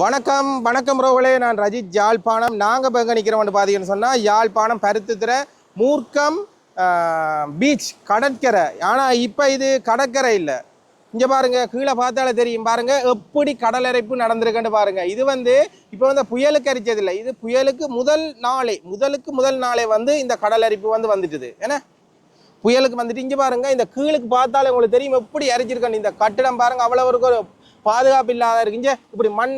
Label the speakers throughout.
Speaker 1: வணக்கம் வணக்கம் ரோவலே, நான் ரஜித் யாழ்ப்பாணம். நாங்கள் இப்போ எங்கே நிற்கிறோம்னு பார்த்தீங்கன்னு சொன்னால் யாழ்ப்பாணம் பருத்தித்துறை மூர்க்கம் பீச் கடற்கரை. ஆனால் இப்போ இது கடற்கரை இல்லை. இங்கே பாருங்கள், கீழே பார்த்தாலே தெரியும் பாருங்கள் எப்படி கடலரைப்பு நடந்திருக்குன்னு பாருங்கள். இது இப்போ புயலுக்கு அரிச்சதில்லை, இது புயலுக்கு முதல் நாளே இந்த கடலரிப்பு வந்துட்டுது. ஏன்னா புயலுக்கு வந்துட்டு இங்கே பாருங்கள், இந்த கீழுக்கு பார்த்தாலே உங்களுக்கு தெரியும் எப்படி அரிச்சிருக்கணும். இந்த கட்டிடம் பாருங்கள் அவ்வளோ ஒரு பாதுகாப்பு இல்லாத இருக்குங்க, இப்படி மண்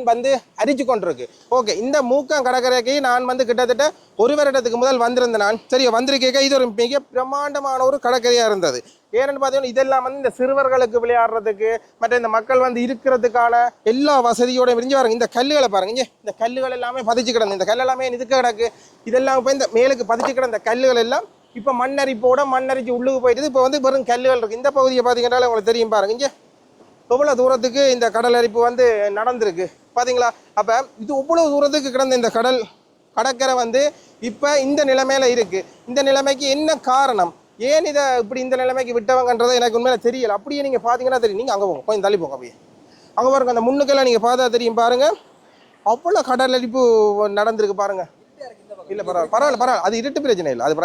Speaker 1: அரிச்சு கொண்டிருக்கு. ஓகே, இந்த மூக்கம் கடற்கரைக்கு நான் கிட்டத்தட்ட ஒரு வருடத்துக்கு முதல் வந்திருந்தேன். நான் சரியா வந்திருக்கேன். இது ஒரு மிக பிரம்மாண்டமான ஒரு கடற்கரையாக இருந்தது. ஏன்னு பார்த்தீங்கன்னா இதெல்லாம் இந்த சிறுவர்களுக்கு விளையாடுறதுக்கு மற்ற இந்த மக்கள் இருக்கிறதுக்கான எல்லா வசதியோட விரிஞ்சு பாருங்க. இந்த கல்லுகளை பாருங்க, இந்த கல்லுகள் எல்லாமே பதிச்சு கிடந்து, இந்த கல் எல்லாமே இதுக்கு கிடக்கு. இதெல்லாம் இப்போ இந்த மேலுக்கு பதிச்சு கிடந்த கல்லுகள் எல்லாம் இப்போ மண்ணரிச்சு உள்ளுக்கு போயிட்டு இப்போ வெறும் கல்லுகள் இருக்குது. இந்த பகுதியை பார்த்தீங்கன்னா உங்களுக்கு தெரியும் பாருங்க, இங்கே எவ்வளோ தூரத்துக்கு இந்த கடல் அரிப்பு நடந்திருக்கு பார்த்தீங்களா. அப்போ இது எவ்வளோ தூரத்துக்கு கிடந்த இந்த கடற்கரை இப்போ இந்த நிலைமையில இருக்குது. இந்த நிலைமைக்கு என்ன காரணம், ஏன் இதை இப்படி இந்த நிலைமைக்கு விட்டவங்கன்றதை எனக்கு உண்மையில தெரியல. அப்படியே நீங்கள் பார்த்தீங்கன்னா தெரியும். நீங்கள் அங்கே போங்க, கொஞ்சம் தள்ளி போங்க. அப்படியே அங்கே பாருங்க, அந்த முன்னுக்கெல்லாம் நீங்கள் பார்த்தா தெரியும் பாருங்கள், அவ்வளோ கடல் அரிப்பு நடந்திருக்கு பாருங்கள். இல்லை பரவாயில்ல, அது இருட்டு பிரச்சனை இல்லை, அது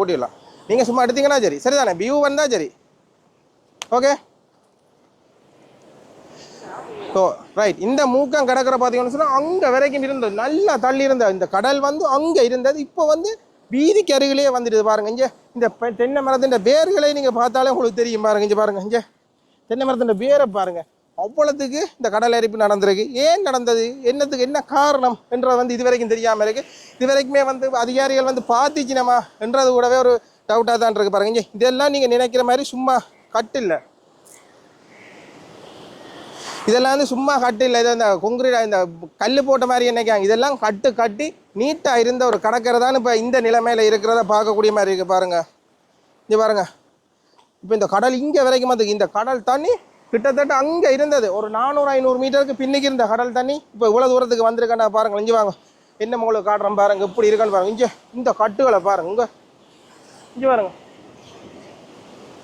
Speaker 1: கூட்டிடலாம். நீங்கள் சும்மா எடுத்தீங்கன்னா சரி, சரிதானே, வியூ வந்தால் சரி. Okay, so right. இந்த மூக்கம் கடற்கரை பார்த்தீங்கன்னு சொன்னால் அங்கே வரைக்கும் இருந்தது, நல்லா தள்ளி இருந்த இந்த கடல் அங்கே இருந்தது. இப்போ வீதிக்கு அருகிலேயே வந்துடுது பாருங்க. இங்கே இந்த தென்னை மரத்தின் வேர்களை நீங்கள் பார்த்தாலே உங்களுக்கு தெரியும் பாருங்க. இங்கே பாருங்க, இங்கே தென்னை மரத்தின் வேரை பாருங்க. அவ்வளோத்துக்கு இந்த கடல் அரிப்பு நடந்திருக்கு. ஏன் நடந்தது, என்ன காரணம் என்றது இது வரைக்கும் தெரியாமல் இருக்குது. இது வரைக்குமே அதிகாரிகள் பார்த்துச்சினமா என்றது கூடவே ஒரு டவுட்டாக தான் இருக்குது பாருங்க. இங்கே இதெல்லாம் நீங்கள் நினைக்கிற மாதிரி சும்மா கட்டு இல்லை, இதெல்லாம் சும்மா கட்டு இல்லை. இதை இந்த கொங்கிரீட் இந்த கல் போட்ட மாதிரி என்னைக்காங்க, இதெல்லாம் கட்டி நீட்டாக இருந்த ஒரு கடற்கரை தான் இப்போ இந்த நிலைமையில் இருக்கிறத பார்க்கக்கூடிய மாதிரி இருக்குது பாருங்கள். இங்கே பாருங்கள், இப்போ இந்த கடல் இங்கே வரைக்கும் இந்த கடல் தண்ணி கிட்டத்தட்ட அங்கே இருந்தது ஒரு 400-500 மீட்டருக்கு பின்னுக்கு இருந்த கடல் தண்ணி இப்போ இவ்வளோ தூரத்துக்கு வந்திருக்கேன்னா பாருங்கள். இங்கே வாங்க, என்ன உங்களுக்கு காட்டுறோம் பாருங்கள், எப்படி இருக்கான்னு பாருங்கள். இங்கே இந்த கட்டுகளை பாருங்க, இங்கே பாருங்கள்,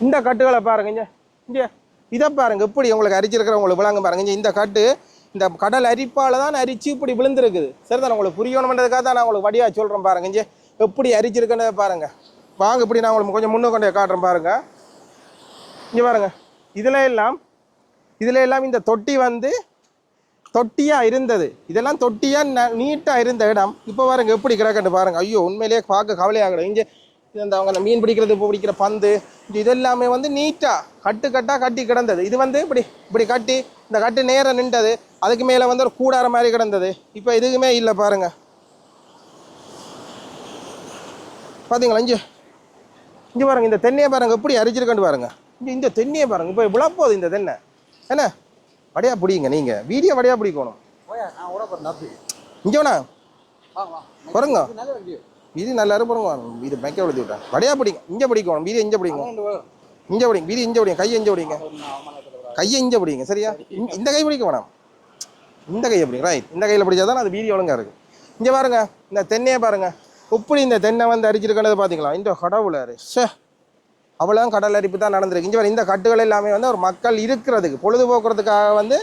Speaker 1: இந்த கட்டுகளை பாருங்க. இங்கே இதை பாருங்க, எப்படி உங்களுக்கு அரிச்சிருக்கிறவங்களுக்கு விளங்க பாருங்க. இந்த கட்டு இந்த கடல் அரிப்பால் தான் அரிச்சு இப்படி விழுந்துருக்குது. சரிதான், உங்களுக்கு புரியணுன்றதுக்காக தான் நான் உங்களுக்கு வடியாக சொல்கிறேன் பாருங்க. இங்கே எப்படி அரிச்சிருக்குன்னு பாருங்க. வாங்க, இப்படி நான் உங்களுக்கு கொஞ்சம் முன்னுக்கொண்டே காட்டுறேன் பாருங்க. இங்கே பாருங்க, இதில் எல்லாம் இந்த தொட்டி தொட்டியாக இருந்தது. இதெல்லாம் தொட்டியாக நீட்டாக இருந்த இடம் இப்போ பாருங்க எப்படி கிடக்கட்டு பாருங்க. ஐயோ, உண்மையிலேயே பார்க்க கவலையாகணும். இங்கே இந்த அவங்க மீன் பிடிக்கிறது, இப்போ பிடிக்கிற பந்து, இதெல்லாமே நீட்டாக கட்டாக கட்டி கிடந்தது. இது இப்படி கட்டி இந்த கட்டு நேரம் நின்றது. அதுக்கு மேலே ஒரு கூடார மாதிரி கிடந்தது. இப்போ எதுக்குமே இல்லை பாருங்க. பார்த்தீங்களா, இங்கே பாருங்க, இந்த தென்னையை பாருங்க எப்படி அரிச்சிருக்கன்னு பாருங்க. இந்த தென்னையை பாருங்க, இப்போ விழப்போகுது இந்த தென்னை. என்ன வடையா பிடிங்க, நீங்கள் வீடியோ வடையா பிடிக்கணும். இங்கே வேணா பாருங்க, வீதி நல்லா இருப்பாருங்க. வீடு பேக்கே விழுத்தி விட்டேன், வடையா பிடிங்க. இங்கே பிடிக்கணும், வீதி இங்கே பிடிங்க, இங்கே பிடிங்க, வீதி இங்கே பிடிங்க, கையை இங்கே பிடிங்க, கையை இங்கே பிடிங்க. சரியா, இந்த கை பிடிக்க வேணாம், இந்த கையை பிடிங்க. ரைட், இந்த கையில் பிடிச்சா தான் அது வீதி ஒழுங்காக இருக்குது. இங்கே பாருங்க, இந்த தென்னையை பாருங்க, எப்படி இந்த தென்னை அரிச்சிருக்கேன்னு பார்த்தீங்களா. இந்த கடவுளாரு சே, அவ்வளோ கடல் அரிப்பு தான் நடந்திருக்கு. இங்கே இந்த கட்டுகள் எல்லாமே ஒரு மக்கள் இருக்கிறதுக்கு பொழுதுபோக்குறதுக்காக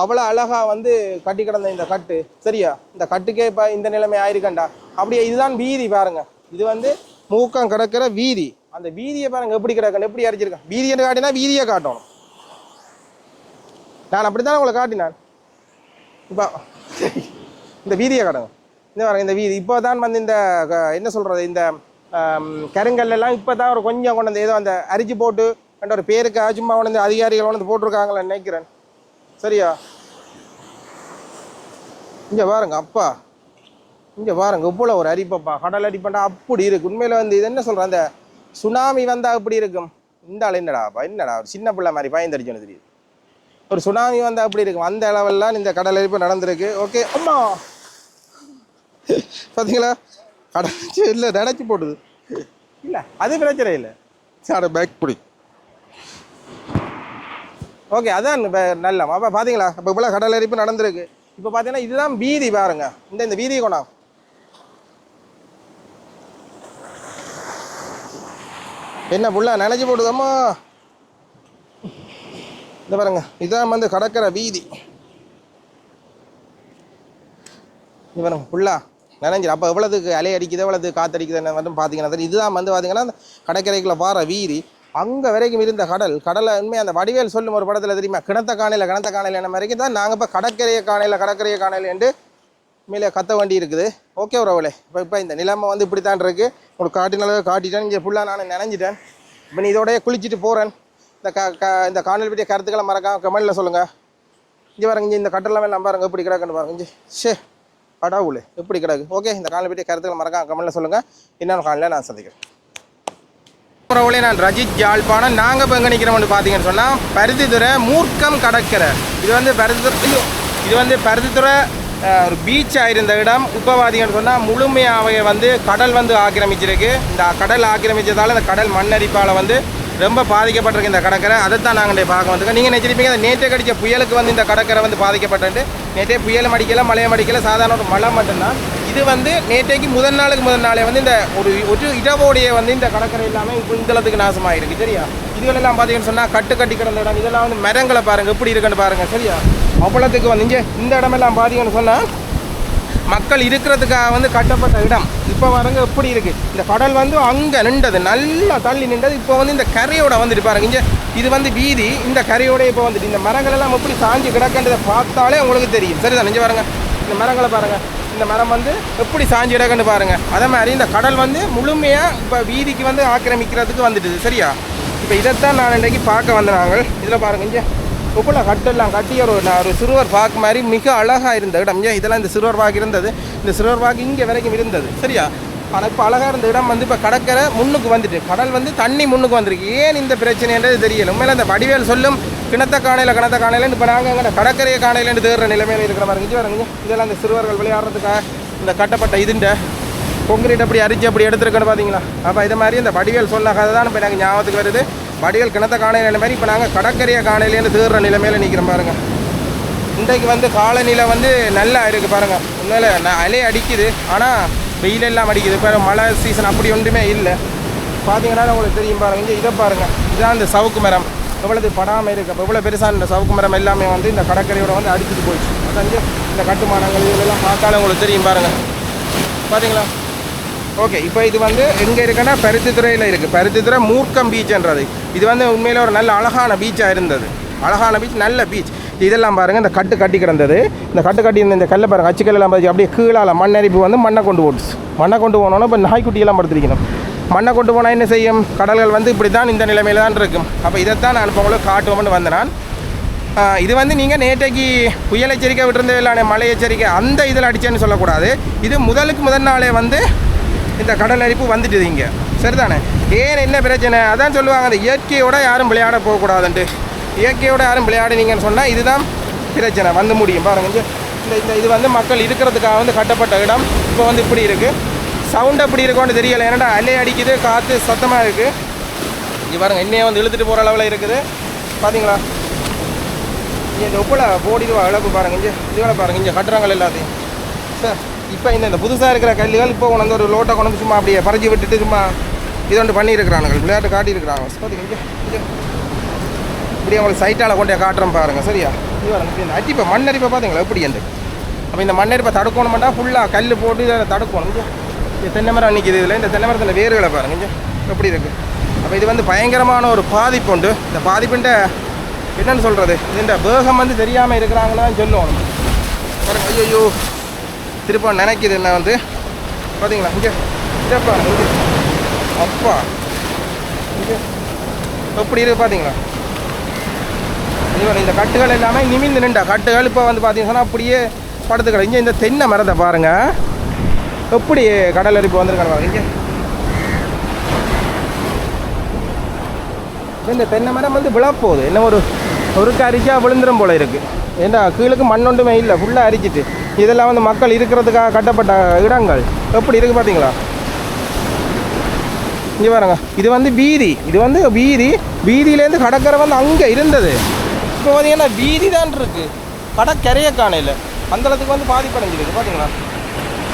Speaker 1: அவ்வளோ அழகாக கட்டி கிடந்த இந்த கட்டு. சரியா, இந்த கட்டுக்கே இப்போ இந்த நிலைமை ஆயிருக்கண்டா. அப்படியே இதுதான் வீதி பாருங்க. இது மூக்கம் கிடக்கிற வீதி. அந்த வீதியை பாருங்க எப்படி கிடக்கணும், எப்படி அரிச்சிருக்கேன். வீதியை காட்டினா வீதியை காட்டணும். நான் அப்படித்தான் உங்களை காட்டினான். இப்போ இந்த வீதியை காட்டுங்க. இந்த பாருங்க, இந்த வீதி இப்போ தான் இந்த என்ன சொல்கிறது, இந்த கருங்கல்லாம் இப்போ தான் ஒரு கொஞ்சம் கொண்டு ஏதோ அந்த அரிச்சு போட்டு என்ற ஒரு பேருக்கு சும்மா கொண்டு அதிகாரிகள் போட்டிருக்காங்களே நினைக்கிறேன். சரியா, இங்கே பாருங்க, அப்பா இங்கே பாருங்க இவ்வளோ ஒரு அரிப்பப்பா, கடல் அரிப்பண்டா அப்படி இருக்கு. உண்மையில் இது என்ன சொல்கிறேன், அந்த சுனாமி வந்தால் அப்படி இருக்கும். இந்த ஆள் என்னடா ஒரு சின்ன பிள்ளை மாதிரி பயந்தடிச்சோன்னு தெரியுது. ஒரு சுனாமி வந்தால் அப்படி இருக்கும். அந்த அளவெல்லாம் இந்த கடல் அரிப்பு நடந்திருக்கு. ஓகே, அம்மா பார்த்தீங்களா, கடச்சி இல்லை நினச்சி போட்டுது. இல்லை அது பிரச்சனை இல்லை, சார் பேக் பிடி. ஓகே, அதான் நல்ல அப்போ பார்த்தீங்களா, இப்போ இவ்வளோ கடல் அரிப்பு நடந்திருக்கு. இப்போ பார்த்தீங்கன்னா இதுதான் வீதி பாருங்க. இந்த வீதி கொண்டா என்ன புள்ள நினைச்சு போட்டுதம்மா. இந்த பாருங்க, இதான் கடற்கரை வீதி. இவன் ஃபுல்லாக நினைஞ்சிடும். அப்போ எவ்வளோதுக்கு அலை அடிக்குது எவ்வளோது காற்றடிக்குதுன்னு மட்டும் பார்த்தீங்கன்னா இதுதான் வந்து பார்த்தீங்கன்னா அந்த கடற்கரைக்குள்ளே பாற வீதி அங்கே வரைக்கும் இருந்த கடலை உண்மையாக அந்த வடிவேல் சொல்லும் ஒரு படத்தில் தெரியுமா கிணத்த காணையில் என்ன வரைக்கும் தான் நாங்கள் இப்போ கடற்கரையை காணையில் என்று மேலே கத்த வேண்டி இருக்குது. ஓகே உறவுகளே, இப்போ இந்த நிலைமை வந்து இப்படி தான் இருக்குது. உங்களுக்கு காட்டினாலும் காட்டிட்டேன். இங்கே ஃபுல்லாக நான் நினைஞ்சிட்டேன். இப்போ நீ இதோடய குளிச்சுட்டு போகிறேன். இந்த காணொலி பற்றிய கருத்துக்களை மறக்காம கமெண்ட்டில் சொல்லுங்கள். இங்கே பாருங்க, இந்த கட்டெல்லாம் எல்லாம் பாருங்க எப்படி கிடக்குன்னு பாருங்க. இங்கே ஷே கடவுள் எப்படி கிடக்கு. ஓகே, இந்த காணொலி பற்றிய கருத்துக்களை மறக்காம கமெண்ட்டில் சொல்லுங்கள். இன்னொரு காணொலியில் நான் சந்திக்கிறேன். உறவுகளே, நான் ரஜித் யாழ்ப்பாணம். நாங்கள் இப்போ எங்கே நிற்கிறோம்னு பார்த்தீங்கன்னு சொன்னால் பருத்தித்துறை மூர்க்கம் கடற்கரை. இது வந்து பருத்தித்துறை ஒரு பீச்சாக இருந்த இடம். இப்போ பார்த்தீங்கன்னு சொன்னால் முழுமையாக வந்து கடல் வந்து ஆக்கிரமிச்சிருக்கு. இந்த கடல் ஆக்கிரமித்ததால் இந்த கடல் மண்ணரிப்பால் வந்து ரொம்ப பாதிக்கப்பட்டிருக்கு இந்த கடற்கரை. அதைத்தான் நாங்கள் பார்க்க வந்துருக்கோம். நீங்கள் நினைச்சிருப்பீங்க அந்த நேற்று கடித்த புயலுக்கு வந்து இந்த கடற்கரை வந்து பாதிக்கப்பட்டு நேற்றே புயலும் அடிக்கல மழையும் அடிக்கல, சாதாரண ஒரு மழை மட்டும்தான். இது வந்து நேற்றைக்கு முதல் நாளே வந்து இந்த ஒரு இடவோடைய வந்து இந்த கடற்கரை இல்லாமல் இப்போ இந்தளத்துக்கு நாசமாகிருக்கு. சரியா, இதுகளெல்லாம் பார்த்தீங்கன்னு சொன்னால் கட்டி கிடந்த இடம். இதெல்லாம் வந்து மரங்களை பாருங்கள் எப்படி இருக்குன்னு பாருங்கள். சரியா, அவ்வளோத்துக்கு வந்து இங்கே இந்த இடமெல்லாம் பார்த்தீங்கன்னு சொன்னால் மக்கள் இருக்கிறதுக்காக வந்து கட்டப்பட்ட இடம். இப்போ பாருங்க எப்படி இருக்குது. இந்த கடல் வந்து அங்கே நின்றது, நல்லா தள்ளி நின்றது. இப்போ வந்து இந்த கரையோட வந்துட்டு பாருங்க. இங்கே இது வந்து வீதி, இந்த கரையோட இப்போ வந்துட்டு இந்த மரங்கள் எல்லாம் எப்படி சாஞ்சு கிடக்கின்றதை பார்த்தாலே உங்களுக்கு தெரியும். சரிதான், நெஞ்சு பாருங்க, இந்த மரங்களை பாருங்க. இந்த மரம் வந்து எப்படி சாஞ்சு கிடக்குன்னு பாருங்க. அதே மாதிரி இந்த கடல் வந்து முழுமையாக இப்போ வீதிக்கு வந்து ஆக்கிரமிக்கிறதுக்கு வந்துட்டுது. சரியா, இப்போ இதைத்தான் நான் இன்றைக்கு பார்க்க வந்த நாங்கள். இதில் பாருங்க, இங்கே உப்புல கட்டெல்லாம் கட்டி ஒரு சிறுவர் பார்க் மாதிரி மிக அழகாக இருந்த இடம். ஏன் இதெல்லாம் இந்த சிறுவர் பார்க் இருந்தது, இந்த சிறுவர் பார்க் இங்கே வரைக்கும் இருந்தது. சரியா, ஆனால் இப்போ அழகாக இருந்த இடம் வந்து இப்போ கடற்கரை முன்னுக்கு வந்துட்டு கடல் வந்து தண்ணி முன்னுக்கு வந்திருக்கு. ஏன் இந்த பிரச்சனைன்றது தெரியல. உண்மையில இந்த வடிவேல் சொல்லும் கிணத்த காணையில் இப்போ நாங்கள் எங்கே கடற்கரையை காணையிலேருந்து தேடுற நிலைமையில் இருக்கிற மாதிரி இங்கே வரங்க. இதெல்லாம் இந்த சிறுவர்கள் விளையாடுறதுக்காக இந்த கட்டப்பட்ட இதுண்ட கொங்கிரீட் அப்படி அரிச்சு அப்படி எடுத்துருக்கணும் பார்த்தீங்களா. அப்போ இதை மாதிரி இந்த வடிவேல் சொன்ன கதை தான் இப்போ எனக்கு ஞாபகத்துக்கு வருது. வடிவேல் கிணத்த காணையில் மாதிரி இப்போ நாங்கள் கடற்கரையை காணையிலேருந்து தேடுற நிலைமையில் நிற்கிறோம் பாருங்கள். இன்றைக்கு வந்து காலநிலை வந்து நல்லா இருக்குது பாருங்கள். உண்மையில அலையே அடிக்குது, ஆனால் வெயிலெல்லாம் அடிக்குது. இப்போ மழை சீசன் அப்படி ஒன்றுமே இல்லை. பார்த்தீங்கன்னா உங்களுக்கு தெரியும் பாருங்கள். இதை பாருங்கள், இதுதான் இந்த சவுக்கு மரம் எவ்வளவு படாமல் இருக்குது. அப்போ இவ்வளோ பெருசாக இந்த சவுக்கு மரம் எல்லாமே வந்து இந்த கடற்கரையோட வந்து அடிச்சுட்டு போயிடுச்சு. அதான் இந்த கட்டுமானங்கள் இதெல்லாம் பார்த்தாலும் உங்களுக்கு தெரியும் பாருங்கள். பார்த்தீங்களா. ஓகே, இப்போ இது வந்து எங்கே இருக்குன்னா பருத்தித்துறையில் இருக்குது. பருத்தித்துறை மூர்க்கம் பீச்ன்றது இது வந்து உண்மையில் ஒரு நல்ல அழகான பீச்சாக இருந்தது. அழகான பீச், நல்ல பீச். இதெல்லாம் பாருங்கள், இந்த கட்டி கிடந்தது. இந்த கட்டி இந்த கல்லை பாருங்கள், அச்சுக்கல்லாம் பார்த்து அப்படியே கீழால் மண்ணரிப்பு வந்து மண்ணை கொண்டு போட்டுச்சு. மண்ணை கொண்டு போனோன்னா இப்போ நாய்க்குட்டியெல்லாம் படுத்திருக்கணும். மண்ணை கொண்டு போனால் என்ன செய்யும், கடல்கள் வந்து இப்படி தான் இந்த நிலைமையில் தான் இருக்கும். அப்போ இதைத்தான் நான் இப்போ உங்களுக்கு காட்டுவோம்னு வந்தேன் நான். இது வந்து நீங்கள் நேற்றைக்கு புயல் எச்சரிக்கை விட்டுருந்ததில்ல, மழை எச்சரிக்கை அந்த இதில் அடித்தேன்னு சொல்லக்கூடாது. இது முதல் நாளே வந்து இந்த கடல் அரிப்பு வந்துட்டுது இங்கே. சரிதானே, ஏன் என்ன பிரச்சனை அதான் சொல்லுவாங்க, அந்த இயற்கையோடு யாரும் விளையாட போகக்கூடாதுன்ட்டு. இயற்கையோடு யாரும் விளையாடினீங்கன்னு சொன்னால் இதுதான் பிரச்சனை வந்து முடியும். பாருங்கள், இந்த இது வந்து மக்கள் இருக்கிறதுக்காக வந்து கட்டப்பட்ட இடம். இப்போ வந்து இப்படி இருக்குது. சவுண்ட் எப்படி இருக்கும்னு தெரியலை, ஏன்னா அலை அடிக்குது, காற்று சத்தமாக இருக்குது. இங்கே பாருங்கள், என்னையே வந்து இழுத்துட்டு போகிற அளவில் இருக்குது. பார்த்தீங்களா, இங்கே இந்த உப்புல போடிடுவா இழப்பு பாருங்கள். இங்கே இதுகளை பாருங்கள், இங்கே கட்டுறங்கள் எல்லாத்தையும். சார், இப்போ இந்த புதுசாக இருக்கிற கல்லுகள் இப்போ கொண்டு வந்து ஒரு லோட்டை கொண்டு சும்மா அப்படியே பறிச்சு விட்டுட்டு சும்மா இது ஒன்று பண்ணியிருக்கிறானுங்க, விளையாட்டு காட்டியிருக்கிறாங்க. பார்த்தீங்க, இங்கே இப்படி அவங்களுக்கு சைட்டால் கொண்டே காட்டுறோம் பாருங்கள். சரியா, இது வரணும். இந்த அடிப்பை மண்ணரிப்பை பார்த்தீங்களா எப்படி என்று. அப்போ இந்த மண்ணரிப்பை தடுக்கணுமெண்டா ஃபுல்லாக கல் போட்டு இதை தடுக்கணும். இங்கே தென்னை மரம் நிற்கிது. இதில் இந்த தென்னை மரத்தில் வேர்களை பாருங்கள் இங்கே எப்படி இருக்குது. அப்போ இது வந்து பயங்கரமான ஒரு பாதிப்பு உண்டு. இந்த பாதிப்புன்ற என்னென்னு சொல்கிறது, இந்த வேகம் வந்து தெரியாமல் இருக்கிறாங்களான்னு சொல்லணும் பாருங்கள். ஐயோ திருப்ப நினைக்கிது என்ன வந்து பார்த்தீங்களா. இங்கே இதப்பா இங்கே அப்பா இங்கே எப்படி இருக்குது பார்த்தீங்களா. இந்த கட்டுகள் எல்லாமே நிமிந்து நின்றா கட்டுகள் இப்போ வந்து பார்த்தீங்கன்னா அப்படியே படுத்துக்கிட. இங்கே இந்த தென்னை மரத்தை பாருங்கள் எப்படி கடல் அரிப்பு வந்துருக்காங்க பாருங்க. இங்கே இந்த தென்னை மரம் வந்து விழப்போகுது. என்ன ஒரு அரிச்சா விழுந்துடும் போல இருக்குது. ஏன்னா கீழுக்கு மண் ஒன்றுமே இல்லை, ஃபுல்லாக அரிச்சிட்டு. இதெல்லாம் வந்து மக்கள் இருக்கிறதுக்காக கட்டப்பட்ட இடங்கள் எப்படி இருக்குது பார்த்தீங்களா. இங்கே பாருங்க, இது வந்து வீதியிலேருந்து கடற்கரை வந்து அங்கே இருந்தது. இப்போ பார்த்தீங்கன்னா வீதி தான் இருக்குது, கடற்கரையை காணையில் அந்தளத்துக்கு வந்து பாதிப்படைஞ்சிருக்கு. பார்த்தீங்களா,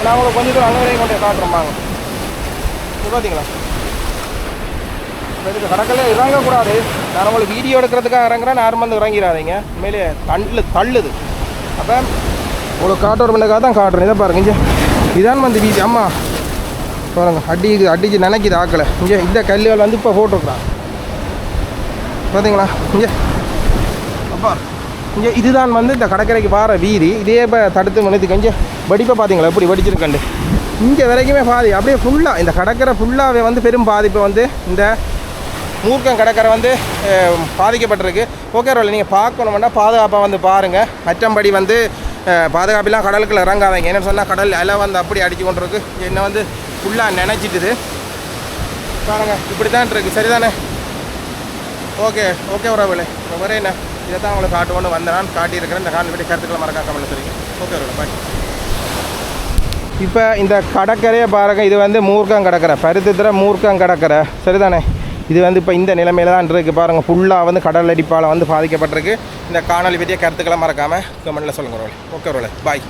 Speaker 1: நான் உங்களுக்கு கொஞ்சம் தூரம் அங்கே வரையும் கொண்டு காட்டுறோம்பாங்க. இது பார்த்தீங்களா, இதுக்கு கடற்கரையில் இறங்கக்கூடாது. நான் உங்களுக்கு வீடியோ எடுக்கிறதுக்காக இறங்குறேன், யாரும் வந்து இறங்கிடாதீங்க. உண்மையிலே தள்ளுது. அப்போ இவ்வளோ காட்டு பண்ணுறதுக்காக தான் காட்டுறேன். இதை பாருங்க இங்கே இதான் வந்து வீதி. அம்மா பாருங்க அடிச்சு நினைக்கிது ஆக்கலை. இங்கே இந்த கல்லுகள் வந்து இப்போ போட்டிருக்குறான் பார்த்தீங்களா. இங்கே அப்பா இங்கே இதுதான் வந்து இந்த கடற்கரைக்கு பாற வீதி. இதே இப்போ தடுத்து மனிதத்துக்கு இங்கே வெடிப்பை பார்த்தீங்களா எப்படி வெடிச்சிருக்கண்டு. இங்கே வரைக்குமே பாதி அப்படியே ஃபுல்லாக இந்த கடற்கரை ஃபுல்லாகவே வந்து பெரும் பாதிப்பு வந்து இந்த மூர்க்கம் கடற்கரை வந்து பாதிக்கப்பட்டிருக்கு. ஓகே ரோல் நீங்கள் பார்க்கணுமெண்டா பாதுகாப்பாக வந்து பாருங்கள். மற்றபடி வந்து பாதுகாப்பெல்லாம் கடலுக்குள்ள இறங்காதீங்க. என்னென்னு சொன்னால் கடல் அலை வந்து அப்படி அடித்து கொண்டு இருக்கு. என்ன வந்து ஃபுல்லாக நினைச்சிட்டுது பாருங்கள். இப்படி தான் இருக்குது. சரிதானே? ஓகே உறவுகளே வேறு என்ன இதை தான் உங்களுக்கு காட்டுவோன்னு வந்தேன். நான் காட்டியிருக்கிறேன். இந்த காணொலி பற்றி கருத்துக்களை மறக்காமல் சரிங்க. ஓகே உறவுகளே பாய். இப்போ இந்த கடற்கரையை பாருங்கள். இது வந்து மூர்க்கம் கடற்கரை, பருத்தித்துறை மூர்க்கம் கடற்கரை. சரிதானே? இது வந்து இப்போ இந்த நிலைமையில் தான் இருக்குது பாருங்கள். ஃபுல்லாக வந்து கடல் அடிப்பால் வந்து பாதிக்கப்பட்டிருக்கு. இந்த காணொலி பற்றிய கருத்துக்களை மறக்காமல் கமெண்ட்டில் சொல்லுங்கள். Okay bye.